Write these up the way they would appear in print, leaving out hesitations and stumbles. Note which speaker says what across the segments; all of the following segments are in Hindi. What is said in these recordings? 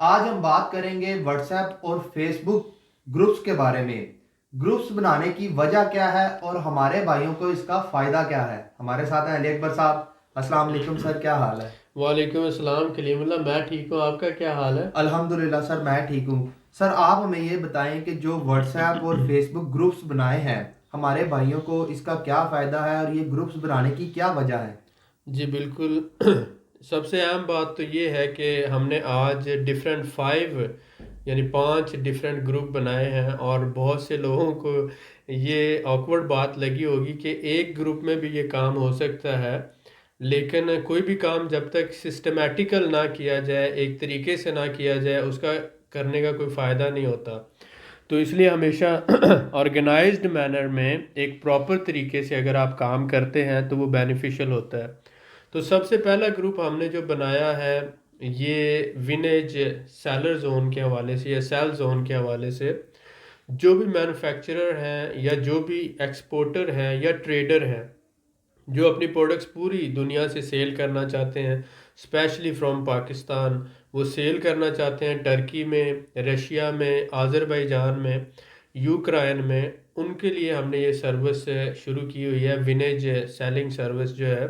Speaker 1: आज हम बात करेंगे व्हाट्सएप और फेसबुक ग्रुप्स के बारे में। ग्रुप्स बनाने की वजह क्या है और हमारे भाइयों को इसका फ़ायदा क्या है। हमारे साथ हैं अली अकबर साहब। अस्सलाम वालेकुम सर, क्या हाल है?
Speaker 2: वालेकुम अस्सलाम कलीमुल्लाह। मैं ठीक हूँ, आपका क्या हाल है?
Speaker 1: अल्हम्दुलिल्लाह सर, मैं ठीक हूँ। सर आप हमें ये बताएं कि जो व्हाट्सएप और फेसबुक ग्रुप्स बनाए हैं, हमारे भाइयों को इसका क्या फ़ायदा है और ये ग्रुप्स बनाने की क्या वजह है?
Speaker 2: जी बिल्कुल। सबसे अहम बात तो ये है कि हमने आज डिफरेंट फाइव यानी पांच डिफरेंट ग्रुप बनाए हैं, और बहुत से लोगों को ये ऑकवर्ड बात लगी होगी कि एक ग्रुप में भी ये काम हो सकता है। लेकिन कोई भी काम जब तक सिस्टमेटिकल ना किया जाए, एक तरीके से ना किया जाए, उसका करने का कोई फ़ायदा नहीं होता। तो इसलिए हमेशा ऑर्गेनाइज्ड मैनर में एक प्रॉपर तरीके से अगर आप काम करते हैं तो वो बेनिफिशियल होता है। तो सबसे पहला ग्रुप हमने जो बनाया है, ये विनेज सेलर जोन के हवाले से या सेल जोन के हवाले से, जो भी मैन्युफैक्चरर हैं या जो भी एक्सपोर्टर हैं या ट्रेडर हैं जो अपनी प्रोडक्ट्स पूरी दुनिया से सेल करना चाहते हैं, स्पेशली फ्रॉम पाकिस्तान। वो सेल करना चाहते हैं टर्की में, रशिया में, आज़रबाईजान में, यूक्रेन में। उनके लिए हमने ये सर्विस शुरू की हुई है, विनेज सेलिंग सर्विस जो है।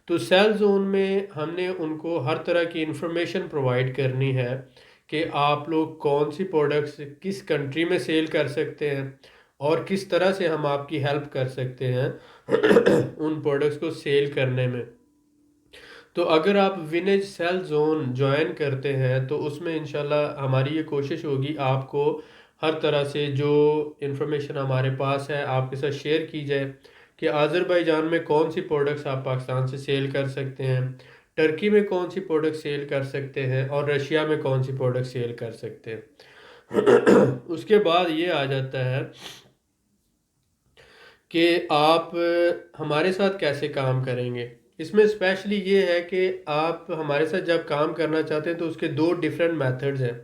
Speaker 2: तो सेल जोन में हमने उनको हर तरह की इंफॉर्मेशन प्रोवाइड करनी है कि आप लोग कौन सी प्रोडक्ट्स किस कंट्री में सेल कर सकते हैं और किस तरह से हम आपकी हेल्प कर सकते हैं उन प्रोडक्ट्स को सेल करने में। तो अगर आप विनेज सेल जोन ज्वाइन करते हैं तो उसमें इंशाल्लाह हमारी ये कोशिश होगी आपको हर तरह से जो इंफॉर्मेशन हमारे पास है आपके साथ शेयर की जाए कि आज़रबाईजान में कौन सी प्रोडक्ट्स आप पाकिस्तान से सेल कर सकते हैं, टर्की में कौन सी प्रोडक्ट सेल कर सकते हैं, और रशिया में कौन सी प्रोडक्ट सेल कर सकते हैं। उसके बाद ये आ जाता है कि आप हमारे साथ कैसे काम करेंगे। इसमें स्पेशली ये है कि आप हमारे साथ जब काम करना चाहते हैं तो उसके दो डिफरेंट मेथड्स हैं।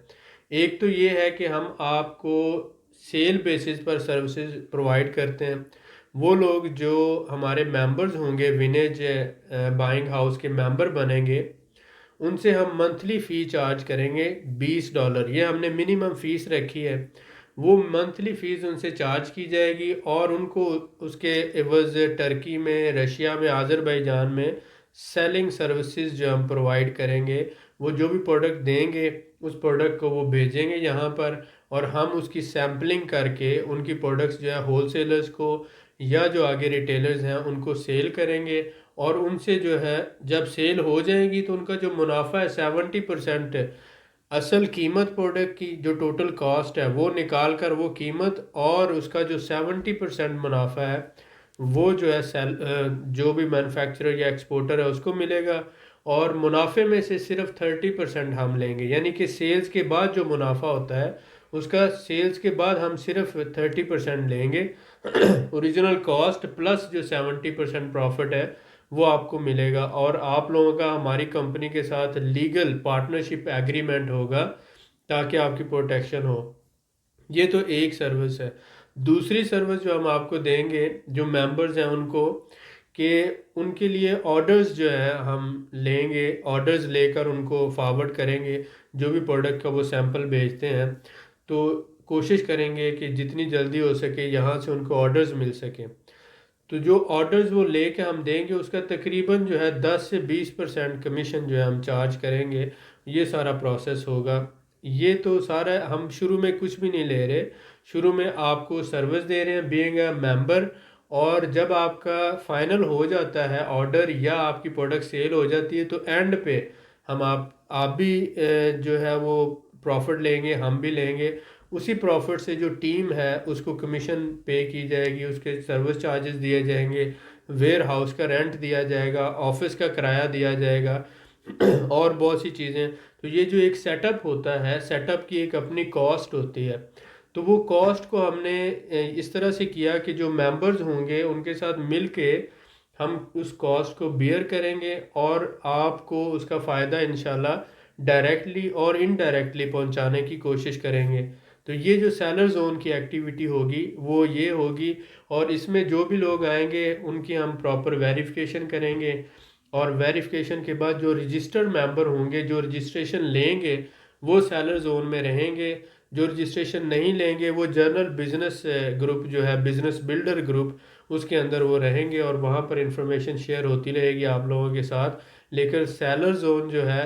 Speaker 2: एक तो ये है कि हम आपको सेल बेसिस पर सर्विसेज प्रोवाइड करते हैं। वो लोग जो हमारे मेंबर्स होंगे, विनेज बाइंग हाउस के मेंबर बनेंगे, उनसे हम मंथली फ़ी चार्ज करेंगे $20। ये हमने मिनिमम फ़ीस रखी है। वो मंथली फ़ीस उनसे चार्ज की जाएगी और उनको उसके एवज़ टर्की में, रशिया में, आज़रबाईजान में सेलिंग सर्विसेज जो हम प्रोवाइड करेंगे, वो जो भी प्रोडक्ट देंगे उस प्रोडक्ट को वो भेजेंगे यहाँ पर, और हम उसकी सैम्पलिंग करके उनकी प्रोडक्ट्स जो है होलसेलर्स को या जो आगे रिटेलर्स हैं उनको सेल करेंगे। और उनसे जो है जब सेल हो जाएगी तो उनका जो मुनाफा है 70% असल कीमत, प्रोडक्ट की जो टोटल कॉस्ट है वो निकाल कर वो कीमत और उसका जो 70% मुनाफा है वो जो है जो भी मैन्युफैक्चरर या एक्सपोर्टर है उसको मिलेगा। और मुनाफे में से सिर्फ 30% हम लेंगे, यानी कि सेल्स के बाद जो मुनाफा होता है उसका सेल्स के बाद हम सिर्फ 30% लेंगे। ओरिजिनल कॉस्ट प्लस जो 70% प्रॉफिट है वो आपको मिलेगा, और आप लोगों का हमारी कंपनी के साथ लीगल पार्टनरशिप एग्रीमेंट होगा ताकि आपकी प्रोटेक्शन हो। ये तो एक सर्विस है। दूसरी सर्विस जो हम आपको देंगे जो मेंबर्स हैं उनको, कि उनके लिए ऑर्डर्स जो है हम लेंगे, ऑर्डर्स लेकर उनको फॉरवर्ड करेंगे। जो भी प्रोडक्ट का वो सैंपल भेजते हैं तो कोशिश करेंगे कि जितनी जल्दी हो सके यहाँ से उनको ऑर्डर्स मिल सके। तो जो ऑर्डर्स वो लेके हम देंगे उसका तकरीबन जो है 10 से 20% कमीशन जो है हम चार्ज करेंगे। ये सारा प्रोसेस होगा। ये तो सारा हम शुरू में कुछ भी नहीं ले रहे, शुरू में आपको सर्विस दे रहे हैं बीइंग अ मेंबर। और जब आपका फाइनल हो जाता है ऑर्डर या आपकी प्रोडक्ट सेल हो जाती है तो एंड पे हम आप भी जो है वो प्रॉफिट लेंगे, हम भी लेंगे। उसी प्रॉफिट से जो टीम है उसको कमीशन पे की जाएगी, उसके सर्विस चार्जेस दिए जाएंगे, वेयर हाउस का रेंट दिया जाएगा, ऑफिस का किराया दिया जाएगा और बहुत सी चीज़ें। तो ये जो एक सेटअप होता है, सेटअप की एक अपनी कॉस्ट होती है। तो वो कॉस्ट को हमने इस तरह से किया कि जो मेंबर्स होंगे उनके साथ मिल के हम उस कॉस्ट को बियर करेंगे और आपको उसका फ़ायदा इंशाल्लाह डायरेक्टली और इनडायरेक्टली पहुंचाने की कोशिश करेंगे। तो ये जो सेलर जोन की एक्टिविटी होगी वो ये होगी, और इसमें जो भी लोग आएंगे उनकी हम प्रॉपर वेरिफिकेशन करेंगे। और वेरिफिकेशन के बाद जो रजिस्टर्ड मेंबर होंगे जो रजिस्ट्रेशन लेंगे वो सेलर जोन में रहेंगे। जो रजिस्ट्रेशन नहीं लेंगे वो जनरल बिजनेस ग्रुप जो है, बिजनेस बिल्डर ग्रुप, उसके अंदर वो रहेंगे और वहाँ पर इंफॉर्मेशन शेयर होती रहेगी आप लोगों के साथ। लेकिन सेलर जोन जो है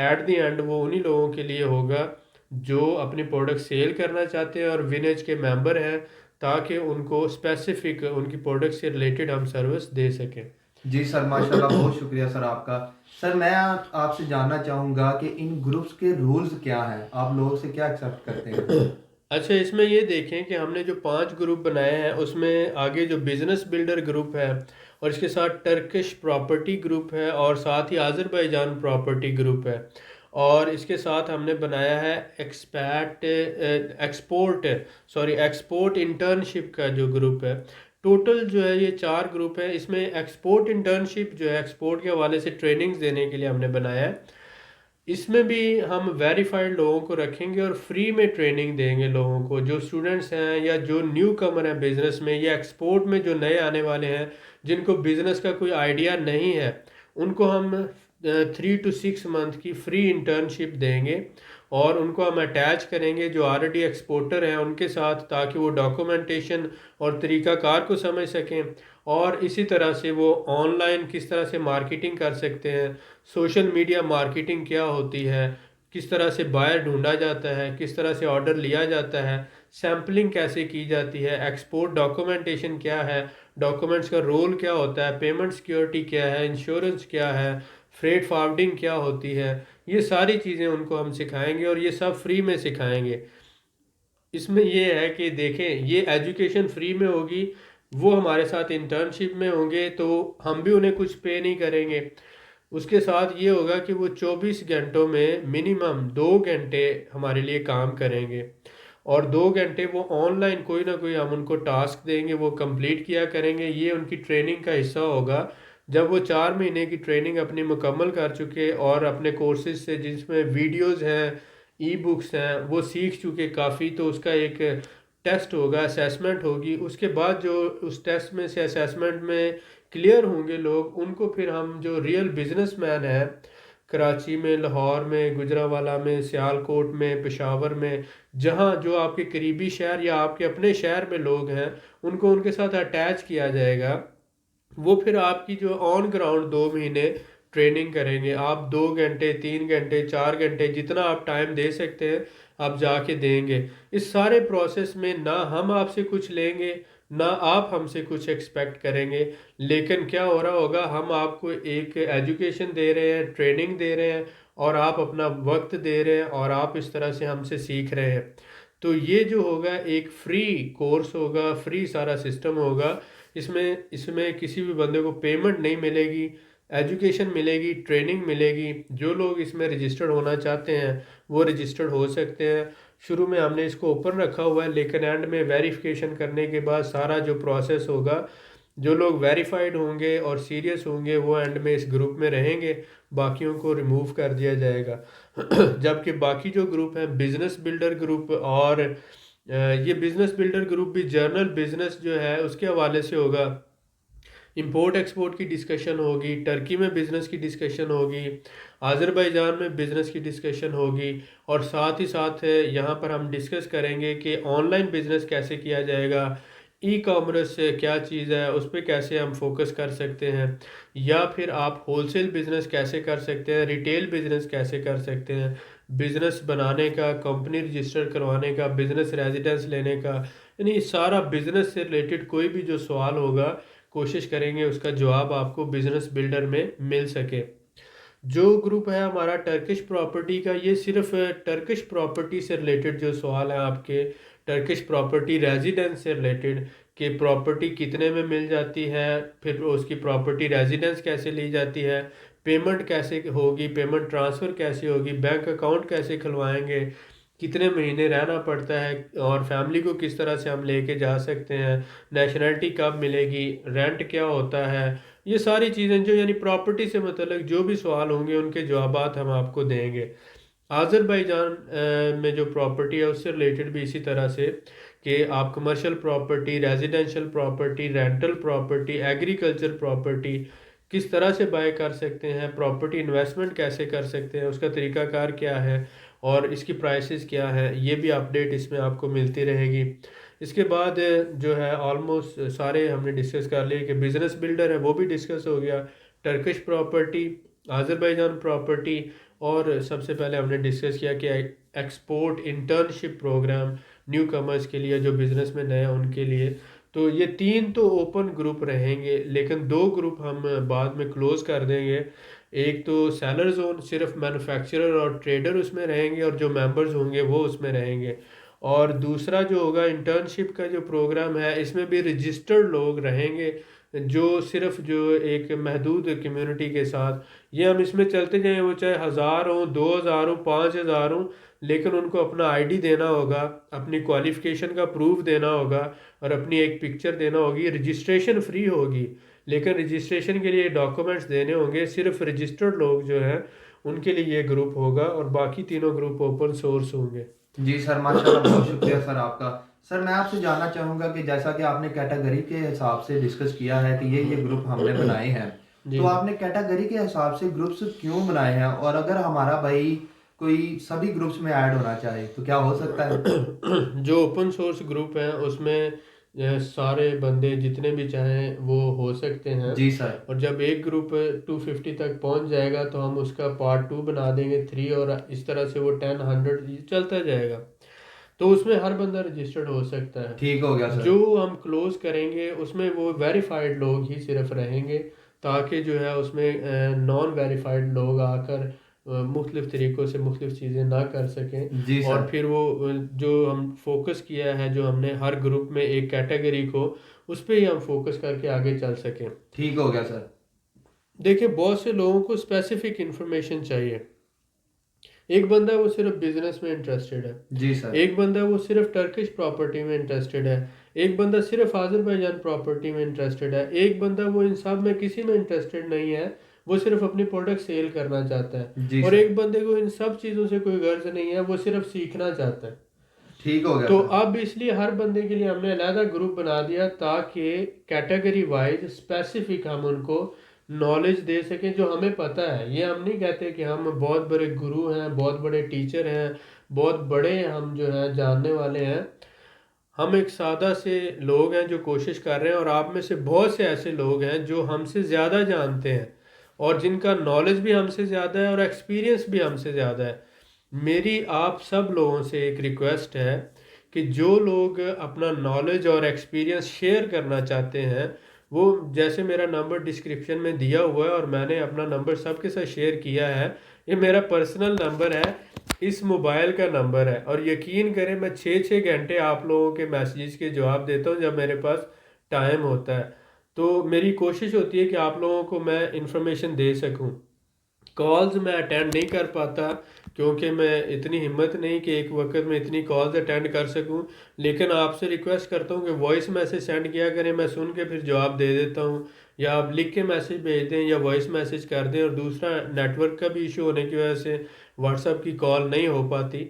Speaker 2: एट द एंड वो उन्हीं लोगों के लिए होगा जो अपनी प्रोडक्ट सेल करना चाहते हैं और विनेज के मेंबर हैं, ताकि उनको स्पेसिफिक उनकी प्रोडक्ट से रिलेटेड हम सर्विस दे सकें।
Speaker 1: जी सर, माशाल्लाह, बहुत शुक्रिया सर आपका। सर मैं आपसे जानना चाहूँगा कि इन ग्रुप्स के रूल्स क्या हैं, आप लोगों से क्या एक्सेप्ट करते हैं।
Speaker 2: अच्छा, इसमें ये देखें कि हमने जो 5 ग्रुप बनाए हैं उसमें आगे जो बिजनेस बिल्डर ग्रुप है और इसके साथ टर्किश प्रॉपर्टी ग्रुप है और साथ ही आज़रबाईजान प्रॉपर्टी ग्रुप है और इसके साथ हमने बनाया है एक्सपोर्ट इंटर्नशिप का जो ग्रुप है। टोटल जो है ये 4 ग्रुप है। इसमें एक्सपोर्ट इंटर्नशिप जो है एक्सपोर्ट के हवाले से ट्रेनिंग्स देने के लिए हमने बनाया है। इसमें भी हम वेरीफाइड लोगों को रखेंगे और फ्री में ट्रेनिंग देंगे लोगों को, जो स्टूडेंट्स हैं या जो न्यू कमर हैं बिजनेस में या एक्सपोर्ट में जो नए आने वाले हैं, जिनको बिजनेस का कोई आइडिया नहीं है, उनको हम 3 to 6 मंथ की फ्री इंटर्नशिप देंगे और उनको हम अटैच करेंगे जो ऑलरेडी एक्सपोर्टर हैं उनके साथ, ताकि वो डॉक्यूमेंटेशन और तरीक़ाकार को समझ सकें और इसी तरह से वो ऑनलाइन किस तरह से मार्केटिंग कर सकते हैं, सोशल मीडिया मार्केटिंग क्या होती है, किस तरह से बायर ढूंढा जाता है, किस तरह से ऑर्डर लिया जाता है, सैम्पलिंग कैसे की जाती है, एक्सपोर्ट डॉक्यूमेंटेशन क्या है, डॉक्यूमेंट्स का रोल क्या होता है, पेमेंट सिक्योरिटी क्या है, इंश्योरेंस क्या है, फ्रेट फॉरवर्डिंग क्या होती है, ये सारी चीज़ें उनको हम सिखाएंगे और ये सब फ्री में सिखाएंगे। इसमें ये है कि देखें, ये एजुकेशन फ्री में होगी, वो हमारे साथ इंटर्नशिप में होंगे तो हम भी उन्हें कुछ पे नहीं करेंगे। उसके साथ ये होगा कि वो 24 घंटों में मिनिमम 2 घंटे हमारे लिए काम करेंगे और 2 घंटे वो ऑनलाइन कोई ना कोई हम उनको टास्क देंगे, वो कंप्लीट किया करेंगे। ये उनकी ट्रेनिंग का हिस्सा होगा। जब वो 4 महीने की ट्रेनिंग अपनी मुकम्मल कर चुके और अपने कोर्सेज से जिसमें वीडियोस हैं, ई बुक्स हैं, वो सीख चुके काफ़ी, तो उसका एक टेस्ट होगा, असेसमेंट होगी। उसके बाद जो उस टेस्ट में से असेसमेंट में क्लियर होंगे लोग, उनको फिर हम जो रियल बिजनेसमैन है कराची में, लाहौर में, गुजरांवाला में, सियालकोट में, पेशावर में, जहाँ जो आपके करीबी शहर या आपके अपने शहर में लोग हैं, उनको उनके साथ अटैच किया जाएगा। वो फिर आपकी जो ऑन ग्राउंड 2 महीने ट्रेनिंग करेंगे। आप 2 घंटे, 3 घंटे, 4 घंटे, जितना आप टाइम दे सकते हैं आप जाके देंगे। इस सारे प्रोसेस में ना हम आपसे कुछ लेंगे ना आप हमसे कुछ एक्सपेक्ट करेंगे, लेकिन क्या हो रहा होगा, हम आपको एक एजुकेशन दे रहे हैं, ट्रेनिंग दे रहे हैं और आप अपना वक्त दे रहे हैं और आप इस तरह से हमसे सीख रहे हैं। तो ये जो होगा एक फ्री कोर्स होगा, फ्री सारा सिस्टम होगा। इसमें इसमें किसी भी बंदे को पेमेंट नहीं मिलेगी, एजुकेशन मिलेगी, ट्रेनिंग मिलेगी। जो लोग इसमें रजिस्टर्ड होना चाहते हैं वो रजिस्टर्ड हो सकते हैं। शुरू में हमने इसको ओपन रखा हुआ है, लेकिन एंड में वेरिफिकेशन करने के बाद सारा जो प्रोसेस होगा, जो लोग वेरीफाइड होंगे और सीरियस होंगे वो एंड में इस ग्रुप में रहेंगे, बाकियों को रिमूव कर दिया जाएगा। जबकि बाकी जो ग्रुप हैं बिजनेस बिल्डर ग्रुप और ये बिजनेस बिल्डर ग्रुप भी जर्नल बिजनेस जो है उसके हवाले से होगा। इंपोर्ट एक्सपोर्ट की डिस्कशन होगी, टर्की में बिज़नेस की डिस्कशन होगी, आज़रबाईजान में बिज़नेस की डिस्कशन होगी और साथ ही साथ यहाँ पर हम डिस्कस करेंगे कि ऑनलाइन बिज़नेस कैसे किया जाएगा, ई कॉमर्स क्या चीज़ है, उस पर कैसे हम फोकस कर सकते हैं, या फिर आप होलसेल बिज़नेस कैसे कर सकते हैं, रिटेल बिज़नेस कैसे कर सकते हैं, बिज़नेस बनाने का, कंपनी रजिस्टर करवाने का, बिज़नेस रेजिडेंस लेने का, यानी सारा बिज़नेस से रिलेटेड कोई भी जो सवाल होगा कोशिश करेंगे उसका जवाब आपको बिजनेस बिल्डर में मिल सके। जो ग्रुप है हमारा टर्किश प्रॉपर्टी का, ये सिर्फ टर्किश प्रॉपर्टी से रिलेटेड जो सवाल है आपके, टर्किश प्रॉपर्टी रेजिडेंस से रिलेटेड कि प्रॉपर्टी कितने में मिल जाती है, फिर उसकी प्रॉपर्टी रेजिडेंस कैसे ली जाती है, पेमेंट कैसे होगी, पेमेंट ट्रांसफ़र कैसे होगी, बैंक अकाउंट कैसे खुलवाएंगे, कितने महीने रहना पड़ता है और फैमिली को किस तरह से हम लेके जा सकते हैं, नेशनलिटी कब मिलेगी, रेंट क्या होता है, ये सारी चीज़ें जो यानी प्रॉपर्टी से मतलब जो भी सवाल होंगे उनके जवाबात हम आपको देंगे। आज़रबाईजान में जो प्रॉपर्टी है उससे रिलेटेड भी इसी तरह से कि आप commercial property, residential property, rental property, agriculture property किस तरह से बाय कर सकते हैं, प्रॉपर्टी इन्वेस्टमेंट कैसे कर सकते हैं, उसका तरीकाकार क्या है और इसकी प्राइसेस क्या है, ये भी अपडेट इसमें आपको मिलती रहेगी। इसके बाद जो है ऑलमोस्ट सारे हमने डिस्कस कर लिए कि बिज़नेस बिल्डर है वो भी डिस्कस हो गया, टर्किश प्रॉपर्टी, आज़रबाईजान प्रॉपर्टी, और सबसे पहले हमने डिस्कस किया कि export internship programme new commerce के लिए, जो बिज़नेस में नए हैं उनके लिए। तो ये 3 तो ओपन ग्रुप रहेंगे, लेकिन 2 ग्रुप हम बाद में क्लोज कर देंगे। एक तो सेलर जोन, सिर्फ मैन्युफैक्चरर और ट्रेडर उसमें रहेंगे और जो मेंबर्स होंगे वो उसमें रहेंगे। और दूसरा जो होगा इंटर्नशिप का जो प्रोग्राम है, इसमें भी रजिस्टर्ड लोग रहेंगे, जो सिर्फ जो एक महदूद कम्युनिटी के साथ, ये हम इसमें चलते जाएं, वो चाहे 1000 हो, 2000 हो, 5000 हो, लेकिन उनको अपना आईडी देना होगा, अपनी क्वालिफिकेशन का प्रूफ देना होगा और अपनी एक पिक्चर देना होगी। रजिस्ट्रेशन फ्री होगी, लेकिन रजिस्ट्रेशन के लिए डॉक्यूमेंट्स देने होंगे। सिर्फ रजिस्टर्ड लोग जो हैं उनके लिए ये ग्रुप होगा और बाकी तीनों ग्रुप ओपन सोर्स होंगे।
Speaker 1: जी सर, माशाल्लाह, बहुत शुक्रिया सर आपका। सर मैं आपसे जानना चाहूँगा कि जैसा कि आपने कैटेगरी के हिसाब से डिस्कस किया है कि ये ग्रुप हमने बनाए हैं,
Speaker 2: जी
Speaker 1: तो आपने कैटेगरी के हिसाब से ग्रुप्स क्यों बनाए हैं? और अगर हमारा भाई कोई सभी ग्रुप्स में ऐड होना चाहे तो क्या हो सकता है?
Speaker 2: जो ओपन सोर्स ग्रुप है उसमें सारे बंदे जितने भी चाहें वो हो सकते हैं।
Speaker 1: जी सर।
Speaker 2: और जब एक ग्रुप 250 तक पहुंच जाएगा तो हम उसका पार्ट 2 बना देंगे, 3, और इस तरह से वो 10, 100 ये चलता जाएगा। तो उसमें हर बंदा रजिस्टर्ड हो सकता है।
Speaker 1: ठीक हो गया
Speaker 2: जो
Speaker 1: सर।
Speaker 2: हम क्लोज करेंगे उसमें वो वेरीफाइड लोग ही सिर्फ रहेंगे, ताकि जो है उसमें नॉन वेरीफाइड लोग आकर मुख्तलिफ तरीक़ों से मुख्तलिफ चीज़ें ना कर सकें।
Speaker 1: जी
Speaker 2: और
Speaker 1: सर।
Speaker 2: फिर वो जो हम फोकस किया है, जो हमने हर ग्रुप में एक कैटेगरी को, उस पर ही हम फोकस करके आगे चल सकें।
Speaker 1: ठीक हो गया सर।
Speaker 2: देखिए, बहुत से लोगों को स्पेसिफिक इंफॉर्मेशन चाहिए। एक बंदा वो सिर्फ बिजनेस में इंटरेस्टेड है,
Speaker 1: जी सर।
Speaker 2: एक बंदा वो सिर्फ टर्किश प्रॉपर्टी में इंटरेस्टेड है, एक बंदा सिर्फ आज़रबाईजान प्रॉपर्टी में इंटरेस्टेड है, एक बंदा वो इन सब में किसी में इंटरेस्टेड नहीं है, वो सिर्फ अपनी प्रोडक्ट सेल करना चाहता है,
Speaker 1: जी
Speaker 2: और
Speaker 1: सर।
Speaker 2: एक बंदे को इन सब चीज़ों से कोई गर्ज नहीं है, वो सिर्फ सीखना चाहता है।
Speaker 1: ठीक हो गया
Speaker 2: तो
Speaker 1: सर।
Speaker 2: अब इसलिए हर बंदे के लिए हमने अलहदा ग्रुप बना दिया, ताकि कैटेगरी वाइज स्पेसिफिक हम उनको नॉलेज दे सकें जो हमें पता है। ये हम नहीं कहते कि हम बहुत बड़े गुरु हैं, बहुत बड़े टीचर हैं, बहुत बड़े हम जो हैं जानने वाले हैं। हम एक सादा से लोग हैं जो कोशिश कर रहे हैं, और आप में से बहुत से ऐसे लोग हैं जो हमसे ज़्यादा जानते हैं और जिनका नॉलेज भी हमसे ज़्यादा है और एक्सपीरियंस भी हमसे ज़्यादा है। मेरी आप सब लोगों से एक रिक्वेस्ट है कि जो लोग अपना नॉलेज और एक्सपीरियंस शेयर करना चाहते हैं, वो, जैसे मेरा नंबर डिस्क्रिप्शन में दिया हुआ है और मैंने अपना नंबर सबके साथ शेयर किया है, ये मेरा पर्सनल नंबर है, इस मोबाइल का नंबर है। और यकीन करें, मैं 6-6 घंटे आप लोगों के मैसेजेस के जवाब देता हूँ जब मेरे पास टाइम होता है। तो मेरी कोशिश होती है कि आप लोगों को मैं इंफॉर्मेशन दे सकूँ। कॉल्स मैं अटेंड नहीं कर पाता, क्योंकि मैं इतनी हिम्मत नहीं कि एक वक्त में इतनी कॉल्स अटेंड कर सकूं, लेकिन आपसे रिक्वेस्ट करता हूं कि वॉइस मैसेज सेंड किया करें, मैं सुन के फिर जवाब दे देता हूं, या आप लिख के मैसेज भेज दें या वॉइस मैसेज कर दें। और दूसरा, नेटवर्क का भी इशू होने की वजह से व्हाट्सएप की कॉल नहीं हो पाती।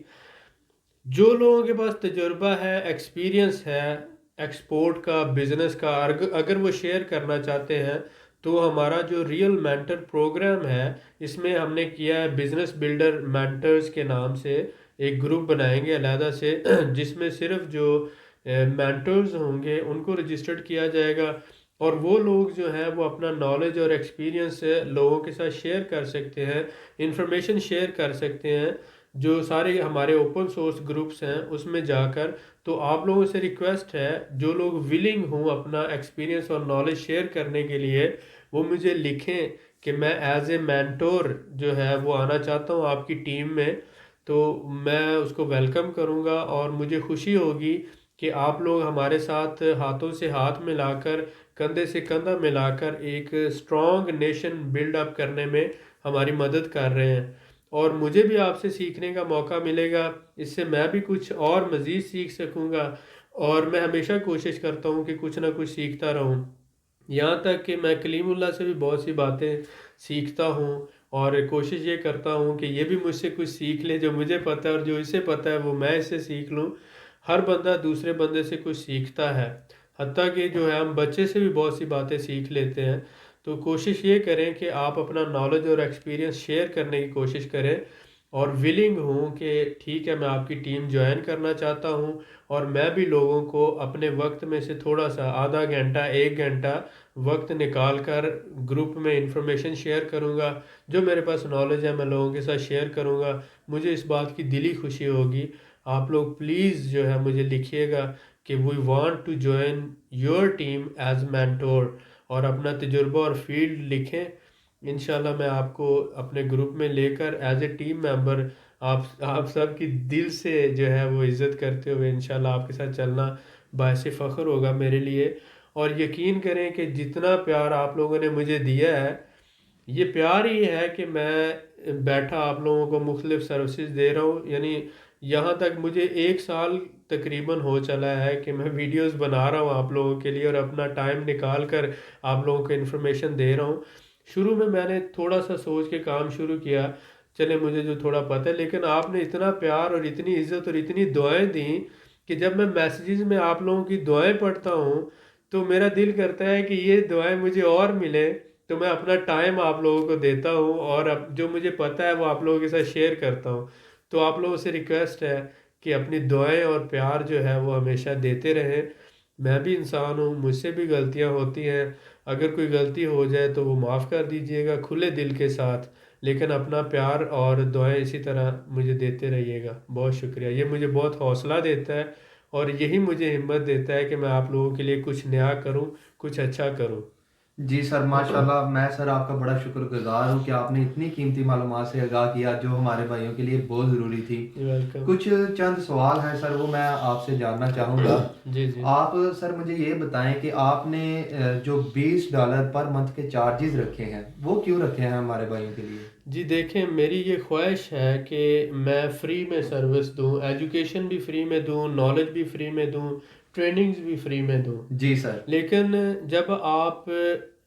Speaker 2: जो लोगों के पास तजुर्बा है, एक्सपीरियंस है एक्सपोर्ट का, बिजनेस का, अगर वो शेयर करना चाहते हैं, तो हमारा जो रियल मेंटर प्रोग्राम है, इसमें हमने किया है बिजनेस बिल्डर मेंटर्स के नाम से एक ग्रुप बनाएंगे अलहदा से जिसमें सिर्फ जो मेंटर्स होंगे उनको रजिस्टर्ड किया जाएगा, और वो लोग जो हैं वो अपना नॉलेज और एक्सपीरियंस लोगों के साथ शेयर कर सकते हैं, इंफॉर्मेशन शेयर कर सकते हैं। जो सारे हमारे ओपन सोर्स ग्रुप्स हैं उसमें जाकर, तो आप लोगों से रिक्वेस्ट है, जो लोग विलिंग हों अपना एक्सपीरियंस और नॉलेज शेयर करने के लिए, वो मुझे लिखें कि मैं एज ए मेंटोर जो है वो आना चाहता हूँ आपकी टीम में। तो मैं उसको वेलकम करूँगा और मुझे खुशी होगी कि आप लोग हमारे साथ हाथों से हाथ मिलाकर, कंधे से कंधा मिलाकर एक स्ट्रॉन्ग नेशन बिल्ड अप करने में हमारी मदद कर रहे हैं। और मुझे भी आपसे सीखने का मौका मिलेगा, इससे मैं भी कुछ और मज़ीद सीख सकूँगा। और मैं हमेशा कोशिश करता हूँ कि कुछ ना कुछ सीखता रहूँ, यहाँ तक कि मैं कलीमुल्लाह से भी बहुत सी बातें सीखता हूँ, और कोशिश ये करता हूँ कि ये भी मुझसे कुछ सीख ले, जो मुझे पता है और जो इसे पता है वो मैं इससे सीख लूँ। हर बंदा दूसरे बंदे से कुछ सीखता है, हत्ता कि जो है हम बच्चे से भी बहुत सी बातें सीख लेते हैं। तो कोशिश ये करें कि आप अपना नॉलेज और एक्सपीरियंस शेयर करने की कोशिश करें। और विलिंग हूँ कि ठीक है मैं आपकी टीम ज्वाइन करना चाहता हूँ, और मैं भी लोगों को अपने वक्त में से थोड़ा सा आधा घंटा 1 घंटा वक्त निकाल कर ग्रुप में इंफॉर्मेशन शेयर करूँगा। जो मेरे पास नॉलेज है मैं लोगों के साथ शेयर करूँगा। मुझे इस बात की दिली खुशी होगी। आप लोग प्लीज़ जो है मुझे लिखिएगा कि we want to join your team as mentor, और अपना तजुर्बा और फील्ड लिखें। इंशाल्लाह मैं आपको अपने ग्रुप में लेकर एज ए टीम मेंबर, आप सब की दिल से जो है वो इज़्ज़त करते हुए इंशाल्लाह आपके साथ चलना बायसे फ़ख्र होगा मेरे लिए। और यकीन करें कि जितना प्यार आप लोगों ने मुझे दिया है, ये प्यार ही है कि मैं बैठा आप लोगों को मुख्तलिफ सर्विसेज दे रहा हूँ। यानी यहाँ तक मुझे 1 साल तकरीबन हो चला है कि मैं वीडियोस बना रहा हूँ आप लोगों के लिए, और अपना टाइम निकाल कर आप लोगों को इन्फॉर्मेशन दे रहा हूँ। शुरू में मैंने थोड़ा सा सोच के काम शुरू किया, चले मुझे जो थोड़ा पता है, लेकिन आपने इतना प्यार और इतनी इज्जत और इतनी दुआएं दी कि जब मैं मैसेजेस में आप लोगों की दुआएं पढ़ता हूँ तो मेरा दिल करता है कि ये दुआएं मुझे और मिले। तो मैं अपना टाइम आप लोगों को देता हूँ, और अब जो मुझे पता है वो आप लोगों के साथ शेयर करता हूँ। तो आप लोगों से रिक्वेस्ट है कि अपनी दुआएं और प्यार जो है वो हमेशा देते रहें। मैं भी इंसान हूँ, मुझसे भी गलतियाँ होती हैं। अगर कोई गलती हो जाए तो वो माफ़ कर दीजिएगा खुले दिल के साथ, लेकिन अपना प्यार और दुआएं इसी तरह मुझे देते रहिएगा। बहुत शुक्रिया, ये मुझे बहुत हौसला देता है और यही मुझे हिम्मत देता है कि मैं आप लोगों के लिए कुछ नया करूं, कुछ अच्छा करूं।
Speaker 1: जी सर, माशाल्लाह। मैं सर आपका बड़ा शुक्रगुजार हूँ कि आपने इतनी कीमती मालूमात से आगाह किया जो हमारे भाइयों के लिए बहुत ज़रूरी थी।
Speaker 2: वेलकम।
Speaker 1: कुछ चंद सवाल हैं सर, वो मैं आपसे जानना चाहूँगा।
Speaker 2: जी जी।
Speaker 1: आप सर मुझे ये बताएं कि आपने जो $20 पर मंथ के चार्जेस रखे हैं वो क्यों रखे हैं हमारे भाइयों के लिए?
Speaker 2: जी देखें, मेरी ये ख्वाहिश है कि मैं फ्री में सर्विस दूं, एजुकेशन भी फ्री में दूं, नॉलेज भी फ्री में दूं, ट्रेनिंग्स भी फ्री में दूं।
Speaker 1: जी सर।
Speaker 2: लेकिन जब आप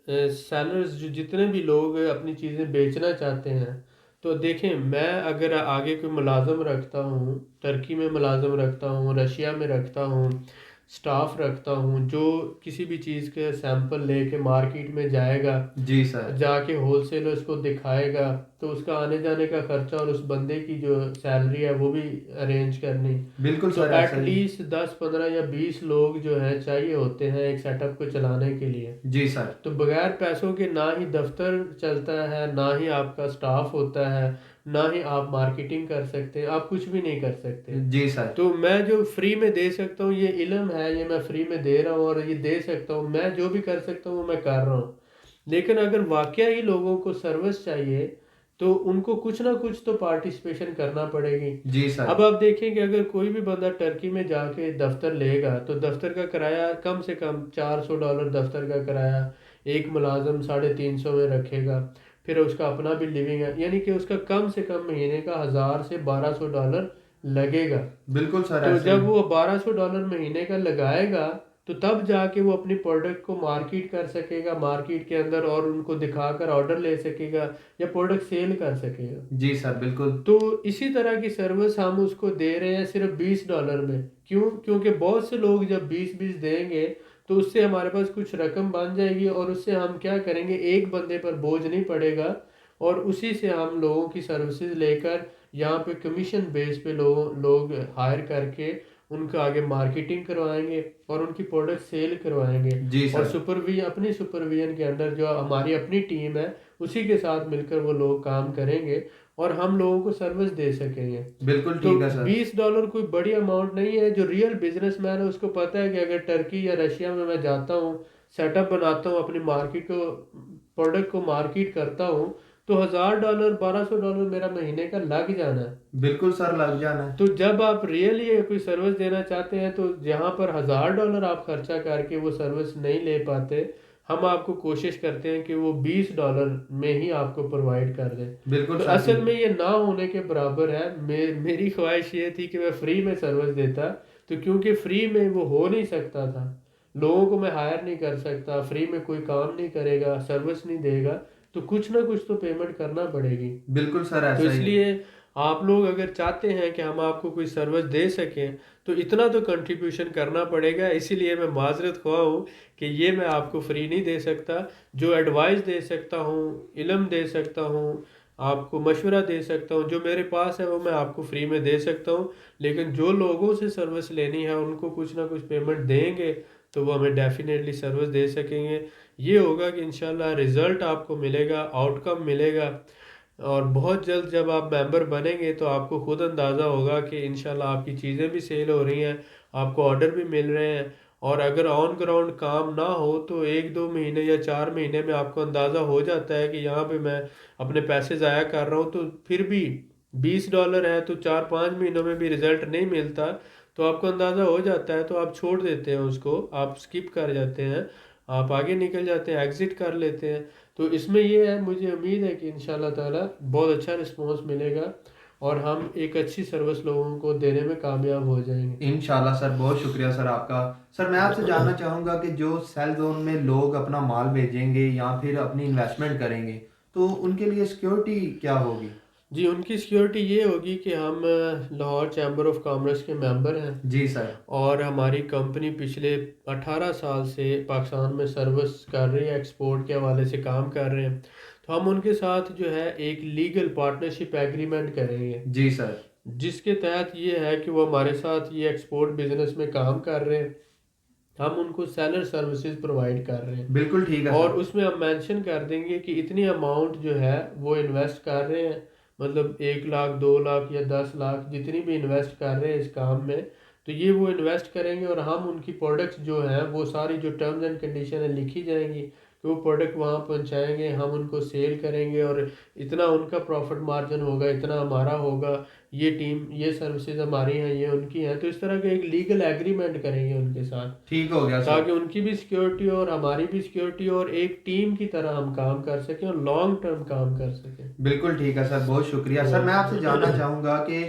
Speaker 2: सेलर्स जो जितने भी लोग अपनी चीज़ें बेचना चाहते हैं, तो देखें मैं अगर आगे कोई मुलाजम रखता हूँ, टर्की में मुलाजम रखता हूँ, रशिया में रखता हूँ, स्टाफ रखता हूँ जो किसी भी चीज़ के सैंपल लेके मार्केट में जाएगा,
Speaker 1: जी सर।
Speaker 2: जाके होलसेलर्स को दिखाएगा, तो उसका आने जाने का खर्चा और उस बंदे की जो सैलरी है वो भी अरेंज करनी।
Speaker 1: बिल्कुल
Speaker 2: तो
Speaker 1: सर, ऐसा ही।
Speaker 2: एटलीस्ट 10 15 या 20 लोग जो हैं चाहिए होते हैं एक सेटअप को चलाने के लिए।
Speaker 1: जी सर।
Speaker 2: तो बगैर पैसों के ना ही दफ्तर चलता है, ना ही आपका स्टाफ होता है, ना ही आप मार्केटिंग कर सकते हैं, आप कुछ भी नहीं कर सकते।
Speaker 1: जी सर।
Speaker 2: तो मैं जो फ्री में दे सकता हूँ, ये इल्म है, ये मैं फ्री में दे रहा हूँ और ये दे सकता हूँ। मैं जो भी कर सकता हूँ वो मैं कर रहा हूँ। लेकिन अगर वाकया ही लोगों को सर्विस चाहिए तो उनको कुछ ना कुछ तो पार्टिसिपेशन करना पड़ेगी।
Speaker 1: जी सर।
Speaker 2: अब आप देखें कि अगर कोई भी बंदा टर्की में जाके दफ्तर लेगा तो दफ्तर का किराया कम से कम $400 दफ्तर का किराया, एक मुलाजम 350 में रखेगा, फिर उसका अपना भी लिविंग है, यानी कि उसका कम से कम महीने का 1000 से $1200 लगेगा।
Speaker 1: बिल्कुल सर,
Speaker 2: तो
Speaker 1: ऐसा ही।
Speaker 2: जब वो $1200 महीने का लगाएगा तो तब जाके वो अपनी प्रोडक्ट को मार्केट कर सकेगा मार्केट के अंदर, और उनको दिखाकर ऑर्डर ले सकेगा या प्रोडक्ट सेल कर सकेगा।
Speaker 1: जी सर, बिल्कुल।
Speaker 2: तो इसी तरह की सर्विस हम उसको दे रहे हैं सिर्फ $20 में। क्यों? क्योंकि बहुत से लोग जब 20-20 देंगे तो उससे हमारे पास कुछ रकम बन जाएगी, और उससे हम क्या करेंगे, एक बंदे पर बोझ नहीं पड़ेगा, और उसी से हम लोगों की सर्विसेज लेकर यहाँ पे कमीशन बेस पे लोग हायर करके उनका आगे मार्केटिंग करवाएंगे और उनकी प्रोडक्ट सेल करवाएंगे।
Speaker 1: जी
Speaker 2: और
Speaker 1: सर।
Speaker 2: अपनी सुपरविजन के अंडर जो हमारी अपनी टीम है उसी के साथ मिलकर वो लोग काम करेंगे और हम लोगों को सर्विस दे सकेंगे।
Speaker 1: बिल्कुल
Speaker 2: तो
Speaker 1: ठीक है सर।
Speaker 2: $20 कोई बड़ी अमाउंट नहीं है। जो रियल बिजनेसमैन है उसको पता है कि अगर टर्की या रशिया में मैं जाता हूँ, सेटअप बनाता हूँ, अपनी मार्केट को प्रोडक्ट को मार्केट करता हूँ, तो $1000 $1200 मेरा महीने का लग जाना है।
Speaker 1: बिल्कुल सर, लग जाना है।
Speaker 2: तो जब आप रियली कोई सर्विस देना चाहते हैं तो जहाँ पर $1000 आप खर्चा करके वो सर्विस नहीं ले पाते, हम आपको कोशिश करते हैं कि वो $20 में ही आपको प्रोवाइड कर दें।
Speaker 1: बिल्कुल
Speaker 2: तो
Speaker 1: सर,
Speaker 2: असल
Speaker 1: ठीक।
Speaker 2: में ये ना होने के बराबर है। मेरी ख्वाहिश ये थी कि मैं फ्री में सर्विस देता, तो क्योंकि फ्री में वो हो नहीं सकता था, लोगों को मैं हायर नहीं कर सकता, फ्री में कोई काम नहीं करेगा, सर्विस नहीं देगा, तो कुछ ना कुछ तो पेमेंट करना पड़ेगी।
Speaker 1: बिल्कुल सर,
Speaker 2: तो
Speaker 1: ऐसा ही है।
Speaker 2: इसलिए आप लोग अगर चाहते हैं कि हम आपको कोई सर्विस दे सकें तो इतना तो कंट्रीब्यूशन करना पड़ेगा। इसीलिए मैं माजरत ख्वाह हूँ कि ये मैं आपको फ्री नहीं दे सकता। जो एडवाइस दे सकता हूँ, इल्म दे सकता हूँ, आपको मशवरा दे सकता हूँ। जो मेरे पास है वो मैं आपको फ्री में दे सकता हूँ, लेकिन जो लोगों से सर्विस लेनी है उनको कुछ ना कुछ पेमेंट देंगे तो वो हमें डेफिनेटली सर्विस दे सकेंगे। ये होगा कि इंशाल्लाह रिज़ल्ट आपको मिलेगा, आउटकम मिलेगा। और बहुत जल्द जब आप मेंबर बनेंगे तो आपको खुद अंदाज़ा होगा कि इंशाल्लाह आपकी चीज़ें भी सेल हो रही हैं, आपको ऑर्डर भी मिल रहे हैं। और अगर ऑन ग्राउंड काम ना हो तो 1-2 महीने या 4 महीने में आपको अंदाज़ा हो जाता है कि यहाँ पे मैं अपने पैसे ज़ाया कर रहा हूँ। तो फिर भी $20 है तो 4-5 महीनों में भी रिज़ल्ट नहीं मिलता, तो आपको अंदाज़ा हो जाता है, तो आप छोड़ देते हैं उसको, आप स्किप कर जाते हैं, आप आगे निकल जाते हैं, एग्ज़िट कर लेते हैं। तो इसमें ये है, मुझे उम्मीद है कि इंशाल्लाह ताला बहुत अच्छा रिस्पॉन्स मिलेगा और हम एक अच्छी सर्विस लोगों को देने में कामयाब हो जाएंगे।
Speaker 1: इंशाल्लाह सर, बहुत शुक्रिया सर आपका। सर मैं आपसे जानना चाहूँगा कि जो सेल जोन में लोग अपना माल भेजेंगे या फिर अपनी इन्वेस्टमेंट करेंगे, तो उनके लिए सिक्योरिटी क्या होगी?
Speaker 2: जी, उनकी सिक्योरिटी ये होगी कि हम लाहौर चैम्बर ऑफ कॉमर्स के मेंबर हैं
Speaker 1: जी सर।
Speaker 2: और हमारी कंपनी पिछले 18 साल से पाकिस्तान में सर्विस कर रही है, एक्सपोर्ट के हवाले से काम कर रहे हैं। तो हम उनके साथ जो है एक लीगल पार्टनरशिप एग्रीमेंट करेंगे,
Speaker 1: जी सर।
Speaker 2: जिसके तहत ये है कि वो हमारे साथ ये एक्सपोर्ट बिजनेस में काम कर रहे हैं, हम उनको सेलर सर्विसेज प्रोवाइड कर रहे हैं।
Speaker 1: बिल्कुल ठीक है
Speaker 2: और
Speaker 1: सर।
Speaker 2: उसमें हम मेंशन कर देंगे कि इतनी अमाउंट जो है वो इन्वेस्ट कर रहे हैं, मतलब 1 लाख 2 लाख या 10 लाख जितनी भी इन्वेस्ट कर रहे हैं इस काम में, तो ये वो इन्वेस्ट करेंगे और हम उनकी प्रोडक्ट्स जो हैं वो सारी जो टर्म्स एंड कंडीशन है लिखी जाएंगी कि वो प्रोडक्ट वहाँ पहुँचाएंगे, हम उनको सेल करेंगे और इतना उनका प्रॉफिट मार्जिन होगा, इतना हमारा होगा, ये टीम ये सर्विसेज हमारी हैं ये उनकी हैं। तो इस तरह का एक लीगल एग्रीमेंट करेंगे उनके साथ,
Speaker 1: ठीक हो गया सर।
Speaker 2: ताकि उनकी भी सिक्योरिटी और हमारी भी सिक्योरिटी और एक टीम की तरह हम काम कर सकें और लॉन्ग टर्म काम कर सकें।
Speaker 1: बिल्कुल ठीक है सर, बहुत शुक्रिया
Speaker 2: तो
Speaker 1: सर। मैं आपसे जानना चाहूँगा कि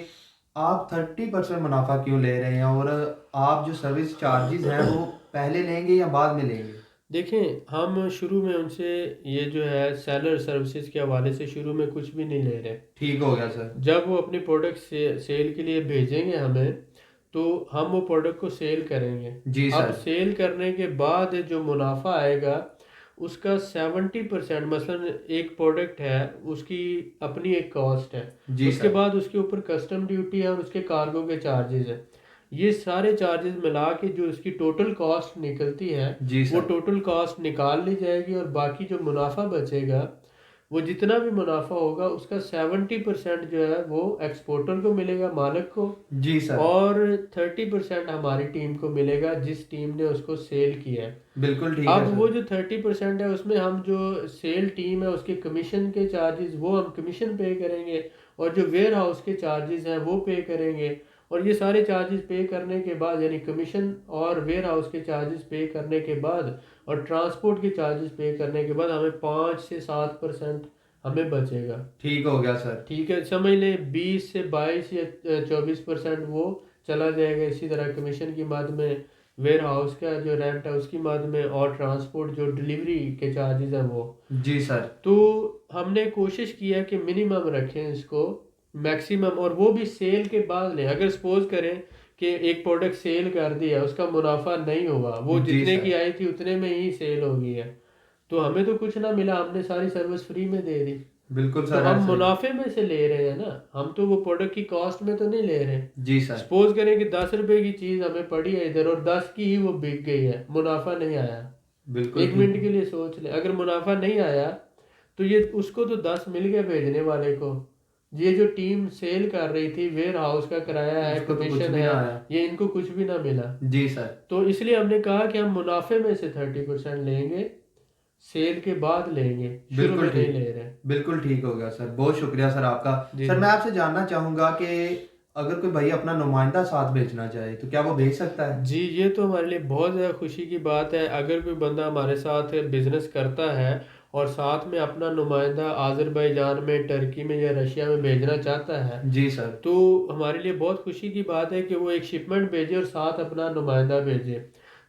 Speaker 1: आप 30% मुनाफा क्यों ले रहे हैं, और आप जो सर्विस चार्जेस हैं वो पहले लेंगे या बाद में लेंगे?
Speaker 2: देखें, हम शुरू में उनसे ये जो है सेलर सर्विसेज के हवाले से शुरू में कुछ भी नहीं ले रहे।
Speaker 1: ठीक हो गया सर।
Speaker 2: जब वो अपनी प्रोडक्ट सेल के लिए भेजेंगे हमें, तो हम वो प्रोडक्ट को सेल करेंगे।
Speaker 1: जी
Speaker 2: अब
Speaker 1: सर।
Speaker 2: सेल करने के बाद जो मुनाफा आएगा उसका 70%, मसलन एक प्रोडक्ट है उसकी अपनी एक कॉस्ट है,
Speaker 1: जी
Speaker 2: उसके
Speaker 1: सर।
Speaker 2: बाद उसके ऊपर कस्टम ड्यूटी है और उसके कार्गो के चार्जेस है। ये सारे चार्जेस मिला के जो उसकी टोटल कॉस्ट निकलती है,
Speaker 1: जी
Speaker 2: वो
Speaker 1: सर।
Speaker 2: टोटल कॉस्ट निकाल ली जाएगी और बाकी जो मुनाफा बचेगा, वो जितना भी मुनाफा होगा उसका 70% जो है वो एक्सपोर्टर को मिलेगा, मालिक को,
Speaker 1: जी सर।
Speaker 2: और 30% हमारी टीम को मिलेगा जिस टीम ने उसको सेल किया है।
Speaker 1: बिल्कुल ठीक
Speaker 2: अब
Speaker 1: है
Speaker 2: वो
Speaker 1: सर।
Speaker 2: जो 30% है उसमें हम जो सेल टीम है उसके कमीशन के चार्जेस वो हम कमीशन पे करेंगे, और जो वेयर हाउस के चार्जेस हैं वो पे करेंगे। और ये सारे चार्जेस पे करने के बाद, यानी कमीशन और वेयर हाउस के चार्जेस पे करने के बाद और ट्रांसपोर्ट के चार्जेस पे करने के बाद हमें 5 से 7% हमें बचेगा।
Speaker 1: ठीक हो गया सर।
Speaker 2: ठीक है, समझ लें 20 से 22 या 24% वो चला जाएगा इसी तरह कमीशन की मद में, वेयर हाउस का जो रेंट है उसकी मद में, और ट्रांसपोर्ट जो डिलीवरी के चार्जेस हैं वो।
Speaker 1: जी सर।
Speaker 2: तो हमने कोशिश किया कि मिनिमम रखें इसको, मैक्सिमम, और वो भी सेल के बाद लें। अगर सपोज करें कि एक प्रोडक्ट सेल कर दिया, उसका मुनाफा नहीं हुआ, वो
Speaker 1: जी
Speaker 2: जितने की
Speaker 1: सर।
Speaker 2: आई थी उतने में ही सेल हो गई है, तो हमें तो कुछ ना मिला, हमने सारी सर्विस फ्री में दे दी।
Speaker 1: बिल्कुल
Speaker 2: तो
Speaker 1: सर,
Speaker 2: हम
Speaker 1: ऐसे ही।
Speaker 2: मुनाफे में से ले रहे हैं ना, हम तो वो प्रोडक्ट की कॉस्ट में तो नहीं ले रहे।
Speaker 1: जी सर।
Speaker 2: सपोज करें कि 10 रुपए की चीज हमें पड़ी है इधर और 10 की ही वो बिक गई है, मुनाफा नहीं आया।
Speaker 1: बिल्कुल
Speaker 2: एक
Speaker 1: ठीक।
Speaker 2: मिनट के लिए सोच ले, अगर मुनाफा नहीं आया तो ये उसको तो 10 मिल गए भेजने वाले को, ये जो टीम सेल कर रही थी, वेयर हाउस का किराया है,
Speaker 1: उसको तो कुछ
Speaker 2: कमीशन
Speaker 1: भी
Speaker 2: है,
Speaker 1: ना आया।
Speaker 2: ये इनको कुछ भी ना मिला।
Speaker 1: जी सर।
Speaker 2: तो इसलिए हमने कहा कि हम मुनाफे में से 30% लेंगे, सेल के बाद लेंगे, शुरू
Speaker 1: बिल्कुल
Speaker 2: में नहीं
Speaker 1: ठीक।
Speaker 2: ले रहे।
Speaker 1: बिल्कुल ठीक हो गया सर, बहुत शुक्रिया सर आपका।
Speaker 2: जी
Speaker 1: सर
Speaker 2: जी।
Speaker 1: मैं आपसे जानना चाहूँगा कि अगर कोई भाई अपना नुमाइंदा साथ भेजना चाहे तो क्या वो भेज सकता है?
Speaker 2: जी, ये तो हमारे लिए बहुत ज़्यादा खुशी की बात है। अगर कोई बंदा हमारे साथ बिज़नेस करता है और साथ में अपना नुमाइंदा आज़रबाईजान में, टर्की में या रशिया में भेजना चाहता है,
Speaker 1: जी सर।
Speaker 2: तो हमारे लिए बहुत खुशी की बात है कि वो एक शिपमेंट भेजे और साथ अपना नुमाइंदा भेजे,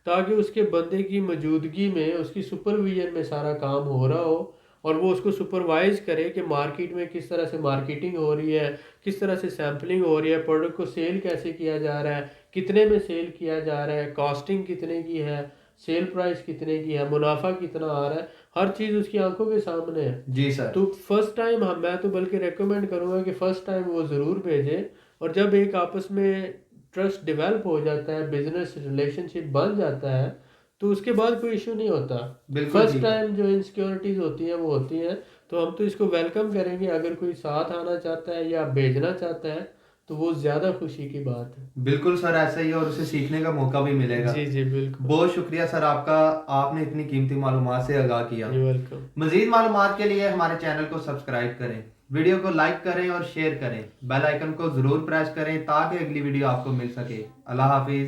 Speaker 2: ताकि उसके बंदे की मौजूदगी में, उसकी सुपरविजन में सारा काम हो रहा हो और वो उसको सुपरवाइज करे कि मार्केट में किस तरह से मार्केटिंग हो रही है, किस तरह से सैम्पलिंग हो रही है, प्रोडक्ट को सेल कैसे किया जा रहा है, कितने में सेल किया जा रहा है, कॉस्टिंग कितने की है, सेल प्राइस कितने की है, मुनाफा कितना आ रहा है। हर चीज़ उसकी आंखों के सामने है।
Speaker 1: जी सर।
Speaker 2: तो फर्स्ट टाइम हम मैं तो बल्कि रेकमेंड करूँगा कि फ़र्स्ट टाइम वो ज़रूर भेजें, और जब एक आपस में ट्रस्ट डेवलप हो जाता है, बिजनेस रिलेशनशिप बन जाता है, तो उसके बाद कोई इशू नहीं होता।
Speaker 1: बिल्कुल
Speaker 2: फर्स्ट
Speaker 1: ठीक है।
Speaker 2: टाइम जो इनसिक्योरिटीज़ होती हैं वो होती हैं, तो हम तो इसको वेलकम करेंगे। अगर कोई साथ आना चाहता है या भेजना चाहता है तो वो ज़्यादा खुशी की बात है।
Speaker 1: बिल्कुल सर, ऐसा ही है और उसे सीखने का मौका भी मिलेगा।
Speaker 2: जी जी बिल्कुल।
Speaker 1: बहुत शुक्रिया सर आपका, आपने इतनी कीमती मालूमात से आगाह किया।
Speaker 2: You welcome.
Speaker 1: मजीद मालूमात के लिए हमारे चैनल को सब्सक्राइब करें, वीडियो को लाइक करें और शेयर करें, बेल आइकन को ज़रूर प्रेस करें ताकि अगली वीडियो आपको मिल सके। अल्लाह हाफिज़।